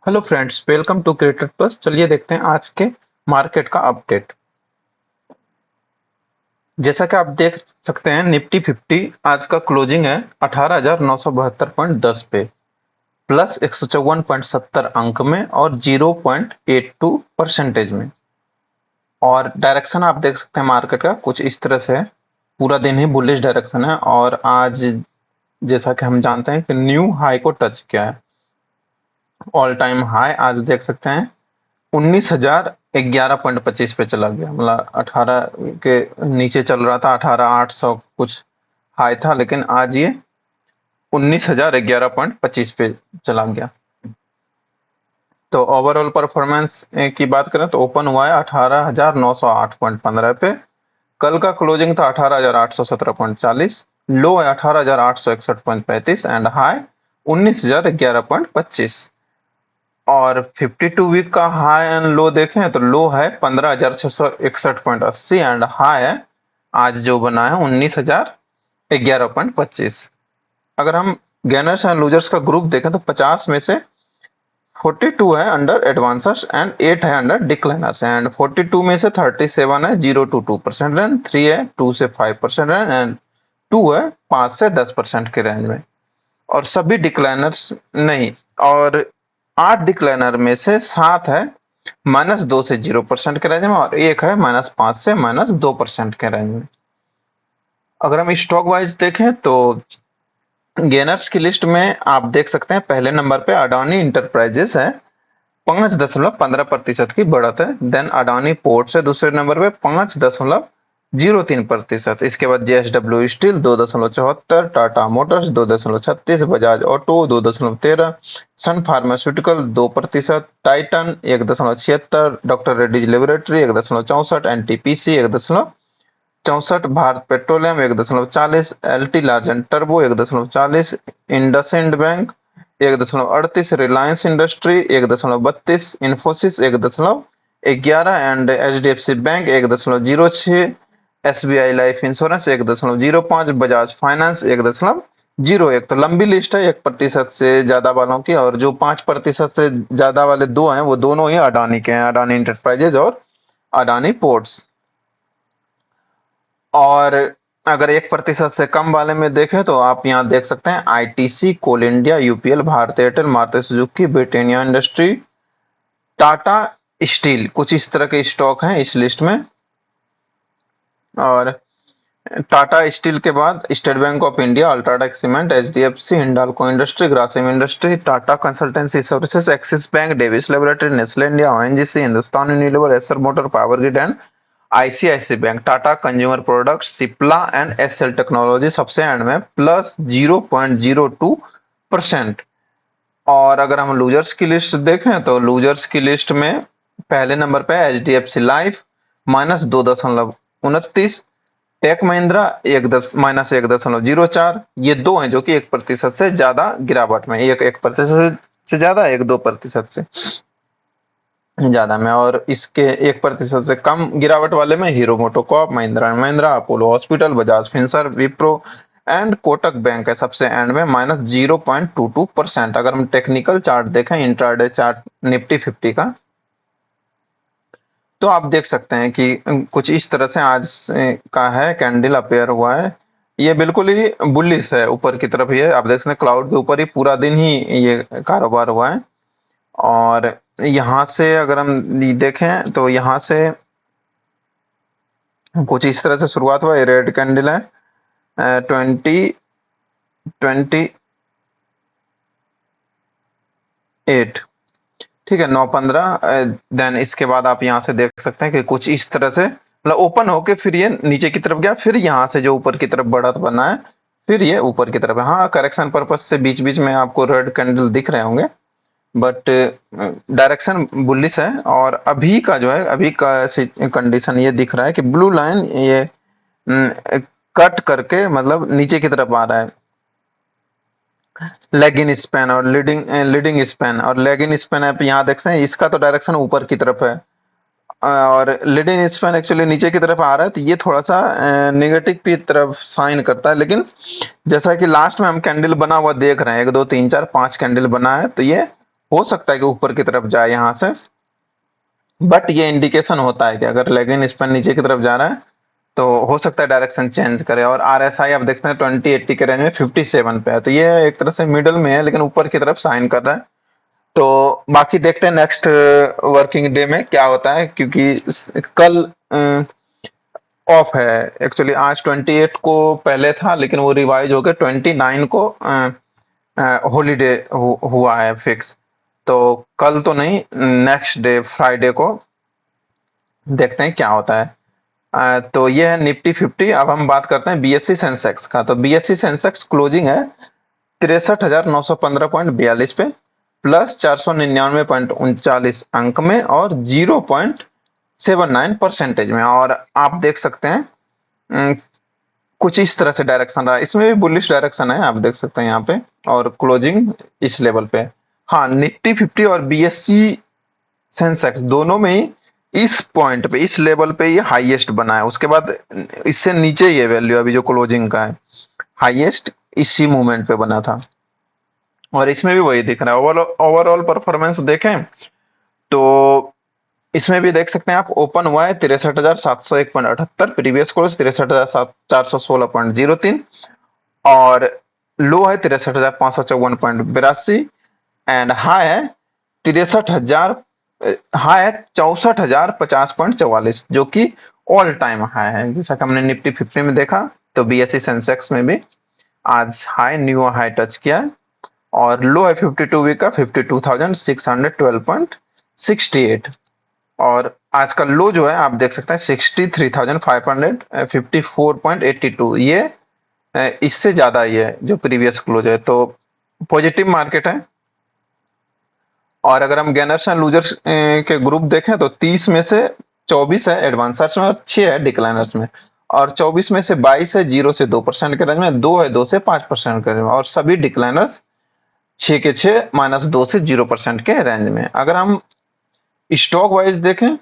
Hello friends, welcome to Creator Plus. चलिए देखते हैं आज के मार्केट का अपडेट। जैसा कि आप देख सकते हैं, निफ्टी 50 आज का क्लोजिंग है 18,972.10 पे, प्लस 154.70 अंक में और 0.82 परसेंटेज में। और डायरेक्शन आप देख सकते हैं मार्केट का कुछ इस तरह से है। पूरा दिन ही बुलिश डायरेक्शन है और आज जैसा कि हम जानते हैं कि न्यू हाई को टच किया है। ऑल टाइम हाई आज देख सकते हैं 19,011.25 पे चला गया। मतलब 18 के नीचे चल रहा था, 18,800 कुछ हाई था, लेकिन आज ये 19,011.25 पे चला गया। तो ओवरऑल परफॉर्मेंस की बात करें तो ओपन हुआ है 18,908.15 पे। कल का क्लोजिंग था 18,817.40, लो है 18,861.35 एंड हाई 19,011.25। और 52 वीक का हाई एंड लो देखें तो लो है 15,661.80 एंड हाई है आज जो बना है 19,011.25। अगर हम गेनर्स एंड लूजर्स का ग्रुप देखें तो 50 में से 42 है अंडर एडवांसर्स एंड 8 है अंडर डिक्लाइनर्स। एंड 42 में से 37 है 0 to 2% रेंज, 3 है 2 से 5% रेंज एंड 2 है 5 से 10% के रेंज में। और सभी डिक्लाइनर्स नहीं, और 8 डिक्लाइनर में से 7 है -2 से 0% के रेंज में और एक है -5 से -2% के रेंज में। अगर हम स्टॉक वाइज देखें तो गेनर्स की लिस्ट में आप देख सकते हैं पहले नंबर पे अडानी इंटरप्राइजेस है, 5.15% की बढ़त है। देन अडानी पोर्ट्स है दूसरे नंबर पे 5.03%। इसके बाद JSW Steel 2.74, Tata Motors 2.36, Bajaj Auto 2.13, Sun Pharmaceutical 2%, Titan 1.76, doctor Reddy's Laboratory 1.64, NTPC 1.64, Bharat Petroleum 1.40, LT Larsen Turbo 1.40, IndusInd Bank 1.38, Reliance Industry 1.32, Infosys 1.11 and HDFC Bank 1.06, SBI Life Insurance 1.05, Bajaj Finance 1.01। तो लंबी लिस्ट है 1% से ज्यादा वालों की, और जो 5% से ज्यादा वाले दो हैं वो दोनों ही अडानी के हैं, अडानी इंटरप्राइजेज और अडानी पोर्ट्स। और अगर 1% से कम वाले में देखें तो आप यहाँ देख सकते हैं ITC, coal India, UPL, Bharat Airtel, Maruti Suzuki, Britannia industry, Tata steel, कुछ इस तरह के स्टॉक हैं इस लिस्ट में। और टाटा स्टील के बाद State Bank of India, UltraTech Cement, HDFC, Hindalco Industry, Grasim Industry, Tata Consultancy Services, Axis Bank, Divi's Laboratory, Nestle India, ONGC, Hindustan Unilever, Eicher Motor, Power Grid and ICIC Bank, Tata Consumer Products, Cipla and SL Technology सबसे end में +0.02%। और अगर हम losers की list देखें तो losers की list में पहले नंबर पे H D F C Life -2.29, Tech Mahindra -1.04। ये दो हैं जो कि 1% से ज्यादा गिरावट में, एक 1% से ज्यादा, एक 2% से ज्यादा में। और इसके 1% से कम गिरावट वाले में Hero MotoCorp, Mahindra and Mahindra, Apollo hospital, Bajaj Finserv, Wipro and Kotak bank है सबसे एंड में -0.22%। अगर हम टेक्निकल चार्ट देखें, इंट्राडे चार्ट निफ्टी 50 का, तो आप देख सकते हैं कि कुछ इस तरह से आज का है कैंडल अपेयर हुआ है। ये बिल्कुल ही बुलिश है, ऊपर की तरफ ही है। आप देख सकते हैं क्लाउड के ऊपर ही पूरा दिन ही ये कारोबार हुआ है। और यहाँ से अगर हम देखें तो यहाँ से कुछ इस तरह से शुरुआत हुआ। ये रेड कैंडल है 2028, ठीक है, 9-15। देन इसके बाद आप यहाँ से देख सकते हैं कि कुछ इस तरह से मतलब ओपन होके फिर ये नीचे की तरफ गया, फिर यहाँ से जो ऊपर की तरफ बढ़त बना है, फिर ये ऊपर की तरफ है। हाँ, करेक्शन पर्पज से बीच बीच में आपको रेड कैंडल दिख रहे होंगे, बट डायरेक्शन बुलिश है। और अभी का जो है, अभी का कंडीशन ये दिख रहा है कि ब्लू लाइन ये कट करके मतलब नीचे की तरफ आ रहा है। लेग इन स्पैन और लीडिंग स्पैन, और लेग इन स्पैन आप यहाँ देख सकते हैं, इसका तो डायरेक्शन ऊपर की तरफ है और लीडिंग स्पैन एक्चुअली नीचे की तरफ आ रहा है। तो ये थोड़ा सा नेगेटिव की तरफ साइन करता है। लेकिन जैसा कि लास्ट में हम कैंडल बना हुआ देख रहे हैं, 1 2 3 4 5 कैंडल बना है, तो ये हो सकता है कि ऊपर की तरफ जाए यहाँ से, बट ये इंडिकेशन होता है कि अगर लेगिंग स्पैन नीचे की तरफ जा रहा है तो हो सकता है डायरेक्शन चेंज करे। और आरएसआई आप देखते हैं 2080 के रेंज में 57 पे है, तो ये एक तरह से मिडल में है लेकिन ऊपर की तरफ साइन कर रहा है। तो बाकी देखते हैं नेक्स्ट वर्किंग डे में क्या होता है, क्योंकि कल ऑफ है एक्चुअली। आज 28 को पहले था लेकिन वो रिवाइज होकर 29 को हॉलीडे हुआ है फिक्स। तो कल तो नहीं, नेक्स्ट डे फ्राइडे को देखते हैं क्या होता है। तो ये है निफ्टी 50। अब हम बात करते हैं बीएससी सेंसेक्स का। तो बीएससी सेंसेक्स क्लोजिंग है 63,915.42 पे, प्लस 499.39 अंक में और 0.79% में। और आप देख सकते हैं अम, कुछ इस तरह से डायरेक्शन रहा, इसमें भी बुलिश डायरेक्शन है, आप देख सकते हैं यहाँ पे। और क्लोजिंग इस लेवल पे। हाँ, निफ्टी 50 और बीएससी सेंसेक्स दोनों में ही इस पॉइंट पे, इस लेवल पे ये हाईएस्ट बना है। उसके बाद इससे नीचे ये वैल्यू अभी जो क्लोजिंग का है, हाईएस्ट इसी मूवमेंट पे बना था। और इसमें भी वही दिख रहा है। ओवरऑल परफॉर्मेंस देखें तो इसमें भी देख सकते हैं आप, ओपन हुआ है 63,701.78, प्रीवियस क्लोज 63,416.03, और लो है 63,554.82, एंड हाई है 63,000, हाई है 64,050.44, जो कि ऑल टाइम हाई है। जैसा कि हमने निफ्टी 50 में देखा, तो बीएससी सेंसेक्स में भी आज हाई, न्यू हाई टच किया है। और लो है 52 वीक का 52,612.68, और आज का लो जो है आप देख सकते हैं 63,554.82। ये इससे ज्यादा ही है जो प्रीवियस क्लोज है, तो पॉजिटिव मार्केट है। और अगर हम गेनर्स एंड लूजर्स के ग्रुप देखें तो 30 में से 24 है एडवांसर्स में और 6 है डिक्लाइनर्स में। और 24 में से 22 है 0 से 2% के रेंज में, 2 है 2 से 5% के रेंज में, और सभी डिक्लाइनर्स 6 के 6 -2 से 0% के रेंज में। अगर हम स्टॉक वाइज देखें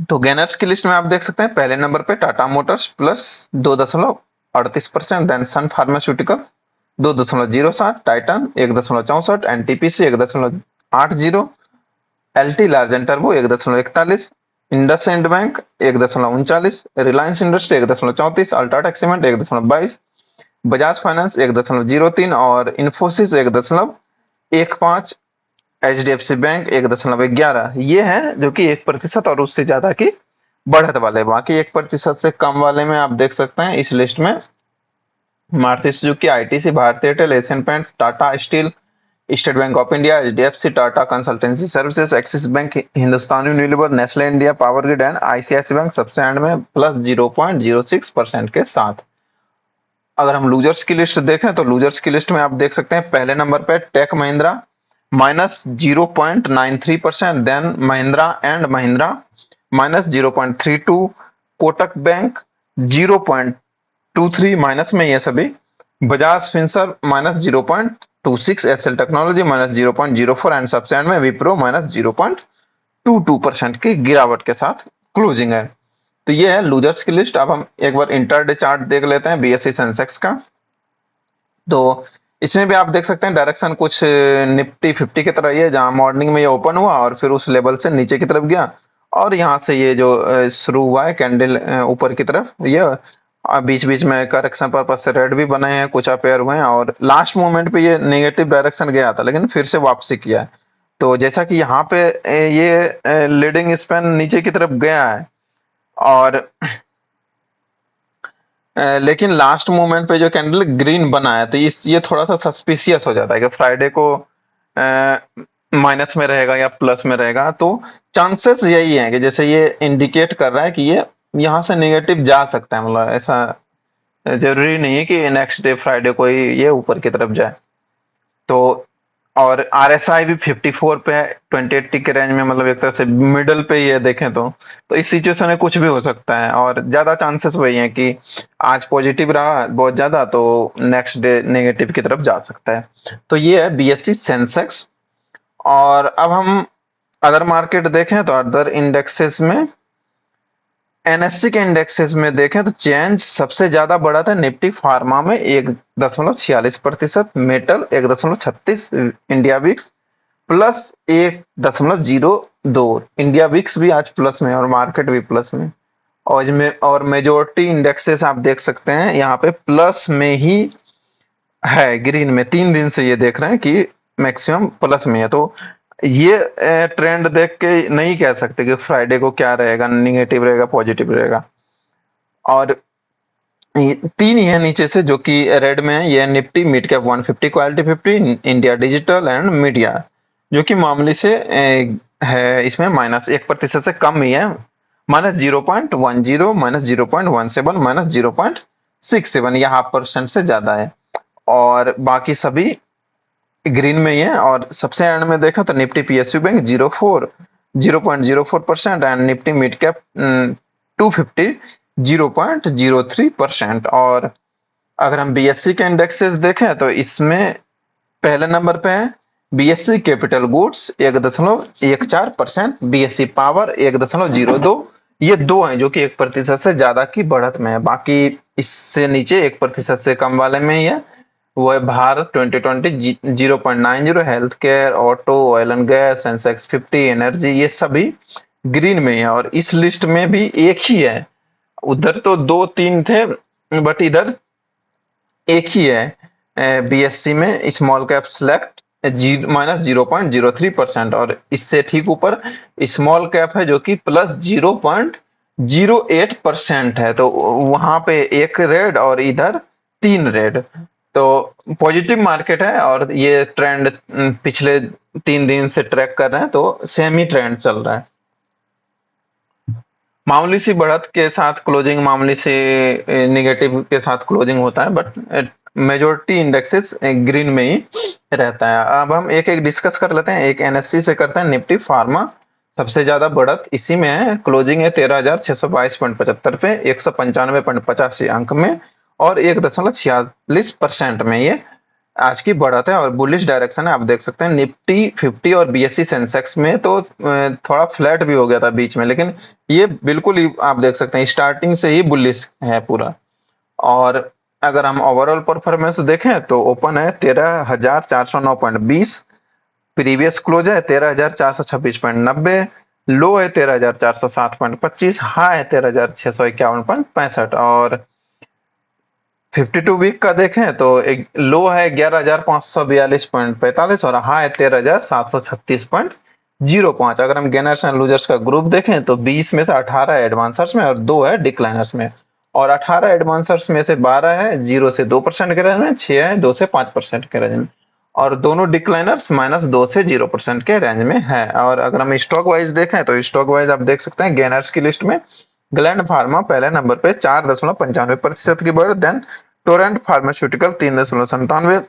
तो गेनर्स की लिस्ट में आप देख सकते हैं पहले नंबर पे Tata Motors plus 2.38%, then Sun Pharmaceutical 2.07, Titan 1.64, NTPC 1.80, LT Large and Turbo 1.41, IndusInd Bank 1.39, Reliance Industry 1.34, UltraTech Cement 1.22, Bajaj Finance 1.03 और इंफोसिस 1.15, एचडीएफसी बैंक 1.11। ये है जो कि 1% और उससे ज्यादा की बढ़त वाले। बाकी 1% से कम वाले में आप देख सकते हैं इस लिस्ट में Maruti Suzuki, ITC, Bharatiya Airtel, Asian Paints, Tata Steel, State Bank of India, HDFC, Tata Consultancy Services, Axis Bank, Hindustan Unilever, Nestle India, Power Grid and ICIC Bank सबसे एंड में प्लस 0.06% के साथ। अगर हम लूजर्स की लिस्ट देखें तो लूजर्स की लिस्ट में आप देख सकते हैं पहले नंबर पे Tech Mahindra -0.93%, then Mahindra and Mahindra -0.32, Kotak Bank 0.23 minus में, ये सभी Bajaj Finserv -0.26, SL Technology -0.04 and सबसे एंड में विप्रो -0.22% की गिरावट के साथ क्लोजिंग है। तो ये है लूजर्स की लिस्ट। अब हम एक बार इंटरडे चार्ट देख लेते हैं बीएससी सेंसेक्स का। तो इसमें भी आप देख सकते हैं डायरेक्शन कुछ निफ्टी 50 की तरह ही है, जहां मॉर्निंग में ये ओपन हुआ और फिर उस लेवल से नीचे की तरफ गया, और यहाँ से ये जो शुरू हुआ है कैंडल ऊपर की तरफ, ये बीच बीच में करेक्शन पर्पज से रेड भी बने हैं, कुछ अपेयर हुए हैं, और लास्ट मोमेंट पे ये नेगेटिव डायरेक्शन गया था लेकिन फिर से वापसी किया है। तो जैसा कि यहाँ पे ये लीडिंग स्पैन नीचे की तरफ गया है, और लेकिन लास्ट मोमेंट पे जो कैंडल ग्रीन बना है, तो ये थोड़ा सा सस्पिशियस हो जाता है कि फ्राइडे को माइनस में रहेगा या प्लस में रहेगा। तो चांसेस यही है कि जैसे ये इंडिकेट कर रहा है कि ये यहाँ से नेगेटिव जा सकता है, मतलब ऐसा जरूरी नहीं है कि नेक्स्ट डे फ्राइडे को ही ये ऊपर की तरफ जाए। तो और आरएसआई भी 54 पे है 2080 के रेंज में, मतलब एक तरह से मिडल पे ही है देखें तो इस सिचुएशन में कुछ भी हो सकता है, और ज्यादा चांसेस वही है कि आज पॉजिटिव रहा बहुत ज्यादा तो नेक्स्ट डे नेगेटिव की तरफ जा सकता है। तो ये है बीएससी सेंसेक्स। और अब हम अदर मार्केट देखें तो अदर इंडेक्सेस में एनएससी के इंडेक्सेस में देखें तो चेंज सबसे ज्यादा बढ़ा था निफ्टी फार्मा में 1.46%, metal 1.36, India VIX plus 1.02। India VIX भी आज प्लस में है और मार्केट भी प्लस में। और इसमें और मेजोरिटी इंडेक्सेस आप देख सकते हैं यहाँ पे प्लस में ही है, ग्रीन में 3 दिन से ये देख रहे हैं कि मैक्सिमम प्लस में है। तो ये ट्रेंड देख के नहीं कह सकते कि फ्राइडे को क्या रहेगा, निगेटिव रहेगा पॉजिटिव रहेगा। और तीन ही है नीचे से जो कि रेड में है, ये है Nifty mid cap 150, quality 50, India digital and media, जो कि मामूली से है, इसमें -1% से कम ही है, -0.10, -0.17, -0.67, या 0.5% से ज्यादा है। और बाकी सभी ग्रीन में ही है। और सबसे एंड में देखा तो Nifty PSU bank 0.04% and Nifty mid cap 250 0.03%। और अगर हम बीएससी के इंडेक्सेस देखें तो इसमें पहले नंबर पे है BSc capital goods 1.14%, BSc power 1.02। ये दो हैं जो कि 1% से ज्यादा की बढ़त में है। बाकी इससे नीचे 1% से कम वाले में ही है, वो है Bharat 2020 0.90, health care, auto, oil and gas, Sensex 50, energy, ये सभी ग्रीन में है। और इस लिस्ट में भी एक ही है, उधर तो 2-3 थे बट इधर एक ही है बीएससी में, स्मॉल कैप सेलेक्ट -0.03%। और इससे ठीक ऊपर स्मॉल कैप है जो कि +0.08% है। तो वहां पे एक रेड और इधर 3 रेड। तो पॉजिटिव मार्केट है और ये ट्रेंड पिछले 3 दिन से ट्रैक कर रहे हैं, तो सेम ही ट्रेंड चल रहा है। मामूली सी बढ़त के साथ क्लोजिंग, मामूली से निगेटिव के साथ क्लोजिंग होता है, बट मेजोरिटी इंडेक्सेस ग्रीन में ही रहता है। अब हम एक एक डिस्कस कर लेते हैं। एक एनएससी से करते हैं, निफ्टी फार्मा सबसे ज्यादा बढ़त इसी में है, क्लोजिंग है 13,622.75 पे, 195.85 अंक में और 1.46% में ये आज की बढ़त है। और बुलिश डायरेक्शन है, आप देख सकते हैं निफ्टी 50 और बीएससी सेंसेक्स में तो थोड़ा फ्लैट भी हो गया था बीच में, लेकिन ये बिल्कुल ही आप देख सकते हैं स्टार्टिंग से ही बुलिश है पूरा। और अगर हम ओवरऑल परफॉर्मेंस देखें तो ओपन है 13,409.20, प्रीवियस क्लोज है 13,426.90, लो है 13,407.25, हाई है 13,651.65। और 52 वीक का देखें तो एक लो है 11,542.45 और हाई 13,736.05। अगर हम गेनर्स एंड लूजर्स का ग्रुप देखें तो 20 में से 18 एडवांसर्स में और 2 है डिक्लाइनर्स में। और 18 एडवांसर्स में से 12 है 0 से 2% के रेंज में, 6 है 2 से 5% के रेंज में, और दोनों डिक्लाइनर्स -2 से 0% के रेंज में है। और अगर हम स्टॉक वाइज देखें तो स्टॉक वाइज आप देख सकते हैं गेनर्स की लिस्ट में ग्लैंड फार्मा पहले नंबर पे 4.95% की बढ़त, then Torrent Pharmaceutical 3.97,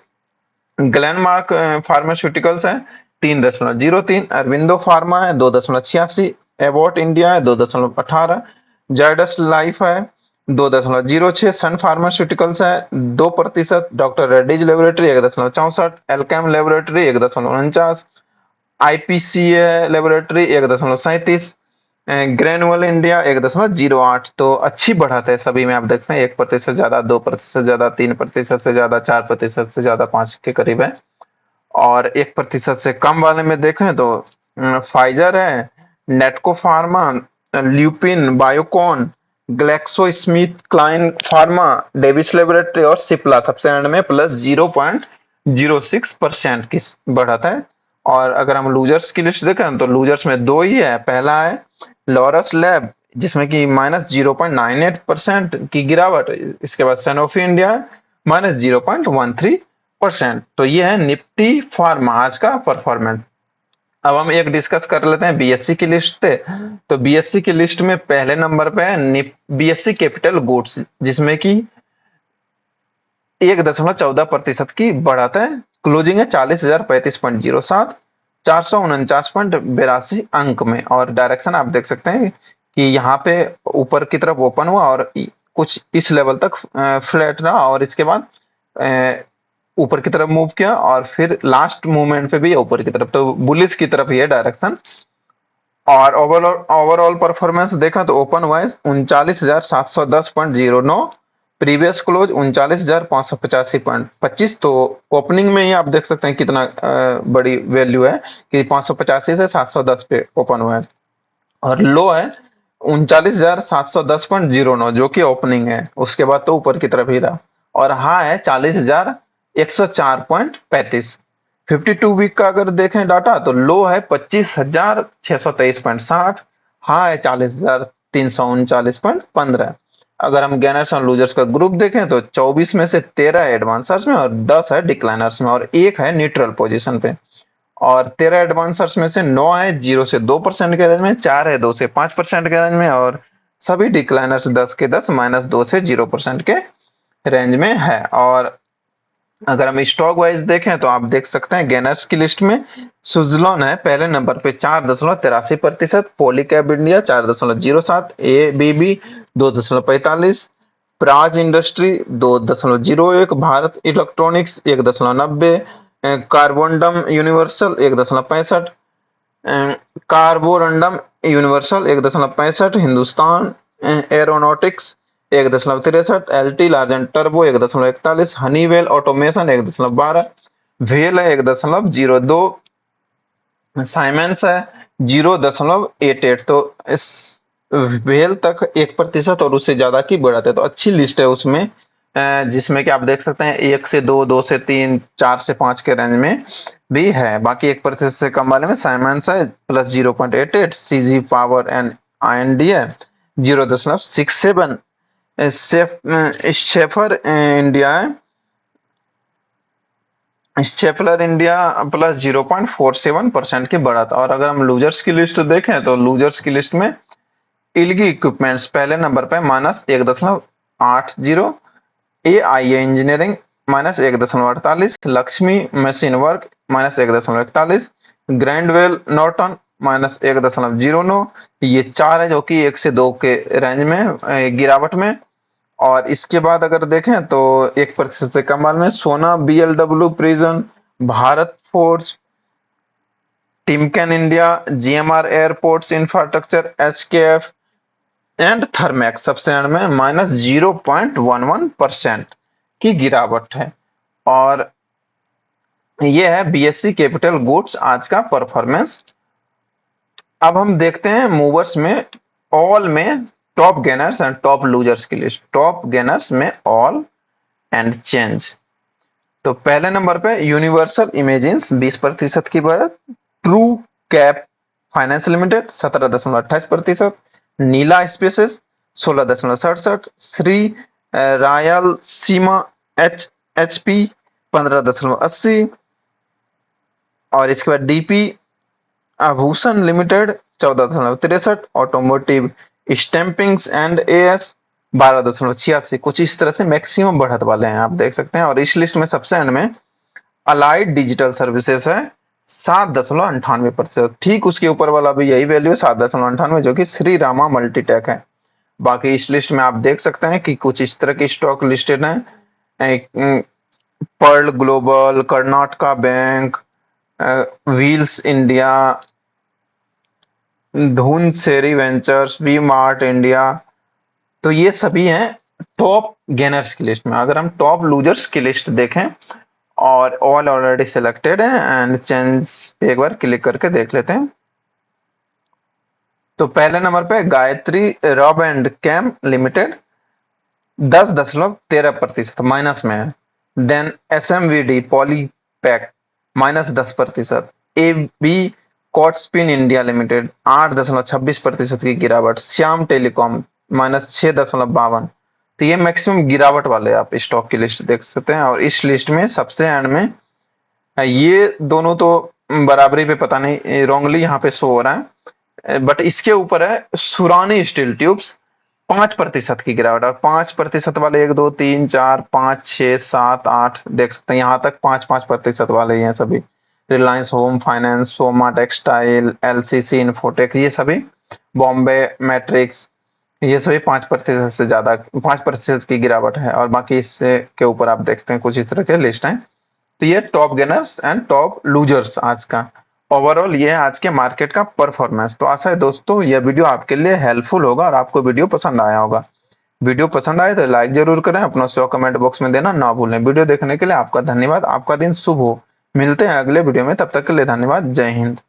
Glenmark Pharmaceuticals है 3.03, अरविंदो फार्मा है 2.86, एबॉट इंडिया है 2.18, जायडस लाइफ है 2.06, सन फार्मास्यूटिकल्स है 2%, doctor Reddy's Laboratory 1.64, Alkem laboratory 1.49, IPCA laboratory 1.37, granule India 1.08। तो अच्छी बढ़त है सभी में, आप देखते हैं 1% ज्यादा, 2% ज्यादा, 3% से ज्यादा, 4% से ज्यादा, 5 के करीब है। और 1% से कम वाले में देखें तो फाइजर है, Natco pharma, Lupin, Biocon, Glaxo Smith Kline pharma, Davis laboratory और सिप्ला सबसे एंड में +0.06% की बढ़त है। और अगर हम लूजर्स की लिस्ट देखें तो लूजर्स में दो ही है, पहला है लॉरस लैब जिसमें कि -0.98% की गिरावट, इसके बाद सैनोफी इंडिया -0.13%। तो ये है निफ्टी फार्मा आज का परफॉर्मेंस। अब हम एक डिस्कस कर लेते हैं बीएससी की लिस्ट से। तो बीएससी की लिस्ट में पहले नंबर पे है बीएससी कैपिटल गुड्स जिसमें कि 1.14% की बढ़त है, क्लोजिंग है 40,035.07, 449.82 अंक में। और डायरेक्शन आप देख सकते हैं कि यहाँ पे ऊपर की तरफ ओपन हुआ और कुछ इस लेवल तक फ्लैट रहा और इसके बाद ऊपर की तरफ मूव किया और फिर लास्ट मूवमेंट पे भी ऊपर की तरफ, तो बुलिस की तरफ ये डायरेक्शन और ओवरऑल ओवरऑल परफॉर्मेंस देखा तो ओपन वाइज 39,710.09, प्रीवियस क्लोज 39,585.25। तो ओपनिंग में ही आप देख सकते हैं कितना बड़ी वैल्यू है कि 585 से 710 पे ओपन हुआ है। और लो है 39,710.09 जो कि ओपनिंग है, उसके बाद तो ऊपर की तरफ ही रहा। और हाई है 40,104.35। 52 वीक का अगर देखें डाटा तो लो है 25,623.60, हाई है 40,339.15। अगर हम गेनर्स और लूजर्स का ग्रुप देखें तो 24 में से 13 एडवांसर्स में और 10 है डिक्लाइनर्स में और एक है न्यूट्रल पोजीशन पे। और 13 एडवांसर्स में से 9 है 0 से 2% के रेंज में, 4 है 2 से 5% के रेंज में और सभी डिक्लाइनर्स 10 के 10 -2 से 0% के रेंज में है। और अगर हम स्टॉक वाइज देखें तो आप देख सकते हैं गेनर्स की लिस्ट में सुजलॉन है पहले नंबर पे 4.83%, Polycab India 4.07, ABB 2.45, Praj industry 2.01, Bharat electronics 1.90, Carborundum universal 1.65, Carborundum universal 1.65, Hindustan aeronautics 1.63, LT Larsen turbo 1.41, Honeywell automation 1.12, well है 1.02, साइमेंस है 0.88। तो इस वेल तक 1% और उससे ज्यादा की बढ़त है, तो अच्छी लिस्ट है उसमें, जिसमें कि आप देख सकते हैं 1 से 2, 2 से 3, 4 से 5 के रेंज में भी है। बाकी 1% से कम वाले में साइमेंस है +0.88, सीजी पावर एंड आईएनडी है 0.67, शेफर इंडिया है स्टेपलर इंडिया +0.47% की बढ़त। और अगर हम लूजर्स की लिस्ट देखें तो लूजर्स की लिस्ट में इल्गी इक्विपमेंट्स पहले नंबर पर -1.80, AIA engineering -1.48, Lakshmi machine work -1.41, Grindwell Norton -1.09। ये चार है जो कि 1 से 2 के रेंज में गिरावट में। और इसके बाद अगर देखें तो 1% से कम माल में Sona BLW precision, Bharat Forge, Timken India, GMR airports infrastructure, HKF and Thermax सबसे एंड में -0.11% की गिरावट है। और ये है बीएससी कैपिटल गुड्स आज का परफॉर्मेंस। अब हम देखते हैं मूवर्स में ऑल में top gainers and top losers की लिस्ट। टॉप गेनर्स में ऑल एंड चेंज। तो पहले नंबर पे यूनिवर्सल इमेजिन्स 20% की बढ़त, ट्रू कैप फाइनेंस लिमिटेड 17.28%, नीला स्पेसेस 16.67, श्री रायल सीमा एचएचपी 15.80, और इसके बाद डीपी आभूषण लिमिटेड 14.63, ऑटोमोटिव स्टैंपिंग्स एंड एएस 12.86। कुछ इस तरह से मैक्सिमम बढ़त वाले हैं आप देख सकते हैं। और इस लिस्ट में सबसे एंड में अलाइड डिजिटल सर्विसेज है 7.98%। ठीक उसके ऊपर वाला भी यही वैल्यू है 7.98, जो कि श्री रामा मल्टीटेक है। बाकी इस लिस्ट में आप देख सकते हैं कि कुछ इस तरह की स्टॉक लिस्टेड है, Pearl Global, Karnataka Bank, Wheels India, Dhunseri Ventures, V Mart India. तो ये सभी हैं टॉप गेनर्स की लिस्ट में। अगर हम टॉप लूजर्स की लिस्ट देखें और ऑल ऑलरेडी सिलेक्टेड है एंड चेंज पे एक बार क्लिक करके देख लेते हैं। तो पहले नंबर पे Gayatri rob and cam limited 10.13% minus में है। Then SMVD Polypack -10%, A B Cotspin India limited 8.26% की गिरावट, श्याम टेलीकॉम -6.52। तो ये मैक्सिमम गिरावट वाले आप स्टॉक की लिस्ट देख सकते हैं। और इस लिस्ट में सबसे एंड में ये दोनों तो बराबरी पे पता नहीं रॉन्गली यहाँ पे शो हो रहा है, बट इसके ऊपर है सुरानी स्टील ट्यूब्स 5% की गिरावट। और 5% वाले 1 2 3 4 5 6 7 8 देख सकते हैं, यहाँ तक 5-5% वाले ही हैं सभी। Reliance home finance, Soma textile, LCC infotech, ये सभी बॉम्बे मैट्रिक्स, ये सभी 5% से ज्यादा 5% की गिरावट है। और बाकी इससे के ऊपर आप देखते हैं कुछ इस तरह के लिस्ट हैं। तो ये top gainers and top losers आज का। ओवरऑल ये है आज के मार्केट का परफॉर्मेंस। तो आशा है दोस्तों यह वीडियो आपके लिए हेल्पफुल होगा और आपको वीडियो पसंद आया होगा। वीडियो पसंद आए तो लाइक जरूर करें, अपना शो कमेंट बॉक्स में देना ना भूलें। वीडियो देखने के लिए आपका धन्यवाद, आपका दिन शुभ हो। मिलते हैं अगले वीडियो में, तब तक के लिए धन्यवाद। जय हिंद।